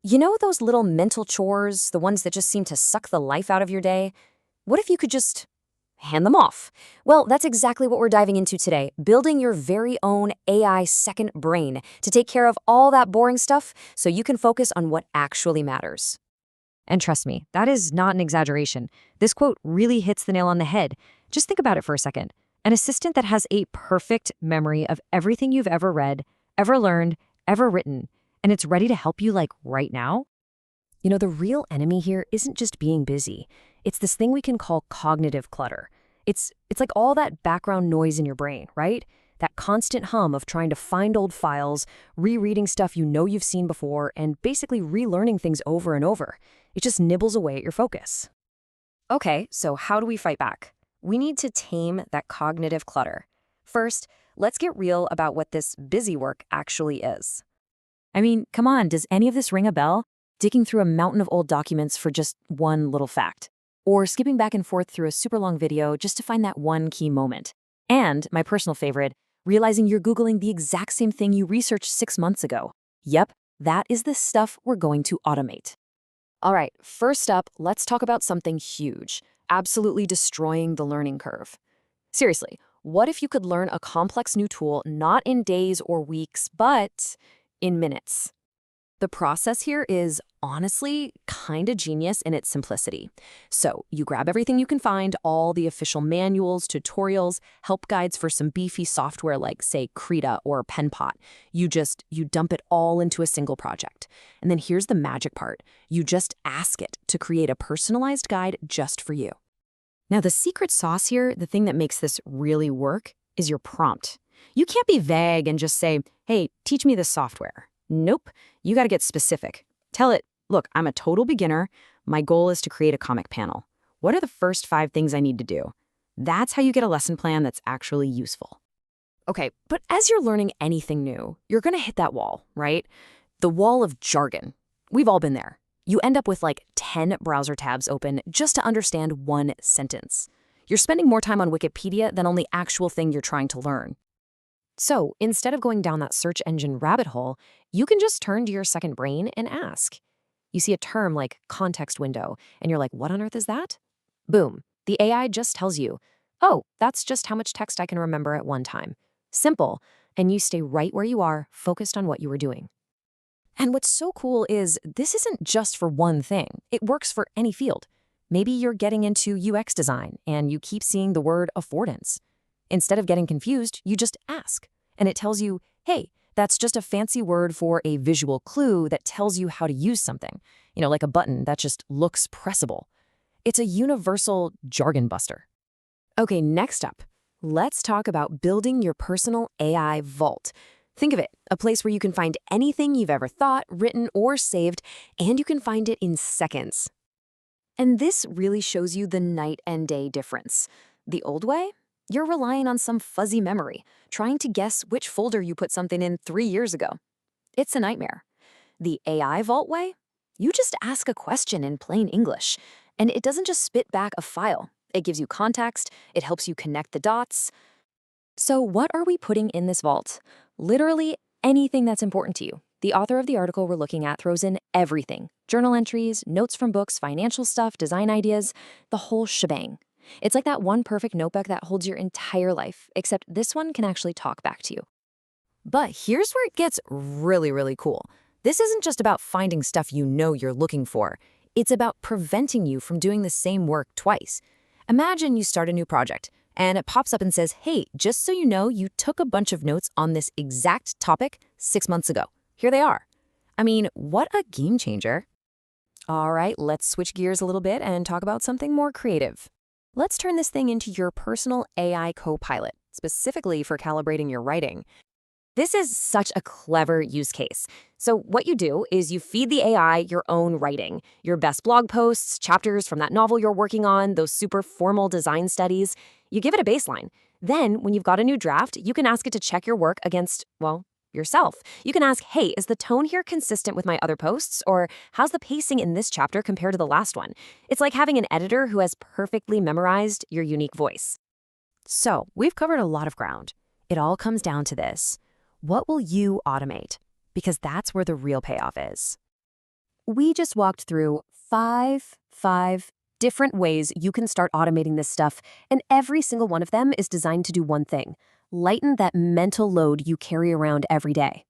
You know those little mental chores, the ones that just seem to suck the life out of your day? What if you could just hand them off? Well, that's exactly what we're diving into today, building your very own AI second brain to take care of all that boring stuff so you can focus on what actually matters. And trust me, that is not an exaggeration. This quote really hits the nail on the head. Just think about it for a second. An assistant that has a perfect memory of everything you've ever read, ever learned, ever written, and it's ready to help you like right now? The real enemy here isn't just being busy. It's this thing we can call cognitive clutter. It's like all that background noise in your brain, right? That constant hum of trying to find old files, rereading stuff you know you've seen before, and basically relearning things over and over. It just nibbles away at your focus. Okay, so how do we fight back? We need to tame that cognitive clutter. First, let's get real about what this busy work actually is. I mean, come on, does any of this ring a bell? Digging through a mountain of old documents for just one little fact. Or skipping back and forth through a super long video just to find that one key moment. And, my personal favorite, realizing you're Googling the exact same thing you researched 6 months ago. Yep, that is the stuff we're going to automate. All right, first up, let's talk about something huge, absolutely destroying the learning curve. Seriously, what if you could learn a complex new tool not in days or weeks, but in minutes? The process here is honestly kinda genius in its simplicity. So you grab everything you can find, all the official manuals, tutorials, help guides for some beefy software like, say, Krita or PenPot. You dump it all into a single project. And then here's the magic part. You just ask it to create a personalized guide just for you. Now, the secret sauce here, the thing that makes this really work, is your prompt. You can't be vague and just say, hey, teach me this software. Nope, you gotta get specific. Tell it, look, I'm a total beginner. My goal is to create a comic panel. What are the first 5 things I need to do? That's how you get a lesson plan that's actually useful. Okay, but as you're learning anything new, you're gonna hit that wall, right? The wall of jargon. We've all been there. You end up with like 10 browser tabs open just to understand one sentence. You're spending more time on Wikipedia than on the actual thing you're trying to learn. So instead of going down that search engine rabbit hole, you can just turn to your second brain and ask. You see a term like context window, and you're like, what on earth is that? Boom, the AI just tells you, oh, that's just how much text I can remember at one time. Simple, and you stay right where you are, focused on what you were doing. And what's so cool is this isn't just for one thing. It works for any field. Maybe you're getting into UX design, and you keep seeing the word affordance. Instead of getting confused, you just ask, and it tells you, hey, that's just a fancy word for a visual clue that tells you how to use something, like a button that just looks pressable. It's a universal jargon buster. Okay, next up, let's talk about building your personal AI vault. Think of it, a place where you can find anything you've ever thought, written, or saved, and you can find it in seconds. And this really shows you the night and day difference. The old way? You're relying on some fuzzy memory, trying to guess which folder you put something in 3 years ago. It's a nightmare. The AI Vault way? You just ask a question in plain English, and it doesn't just spit back a file. It gives you context, it helps you connect the dots. So what are we putting in this vault? Literally anything that's important to you. The author of the article we're looking at throws in everything. Journal entries, notes from books, financial stuff, design ideas, the whole shebang. It's like that one perfect notebook that holds your entire life, except this one can actually talk back to you. But here's where it gets really, really cool. This isn't just about finding stuff you know you're looking for. It's about preventing you from doing the same work twice. Imagine you start a new project, and it pops up and says, hey, just so you know, you took a bunch of notes on this exact topic 6 months ago. Here they are. I mean, what a game changer. All right, let's switch gears a little bit and talk about something more creative. Let's turn this thing into your personal AI co-pilot, specifically for calibrating your writing. This is such a clever use case. So what you do is you feed the AI your own writing, your best blog posts, chapters from that novel you're working on, those super formal design studies. You give it a baseline. Then, when you've got a new draft, you can ask it to check your work against, well, yourself. You can ask, hey, is the tone here consistent with my other posts? Or how's the pacing in this chapter compared to the last one? It's like having an editor who has perfectly memorized your unique voice. So, we've covered a lot of ground. It all comes down to this. What will you automate? Because that's where the real payoff is. We just walked through five different ways you can start automating this stuff, and every single one of them is designed to do one thing: lighten that mental load you carry around every day.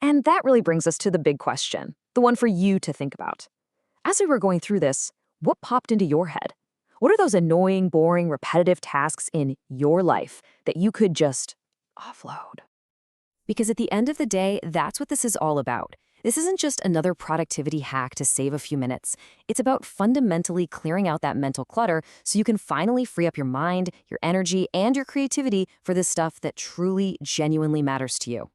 And that really brings us to the big question, the one for you to think about. As we were going through this, what popped into your head? What are those annoying, boring, repetitive tasks in your life that you could just offload? Because at the end of the day, that's what this is all about. This isn't just another productivity hack to save a few minutes. It's about fundamentally clearing out that mental clutter so you can finally free up your mind, your energy, and your creativity for the stuff that truly, genuinely matters to you.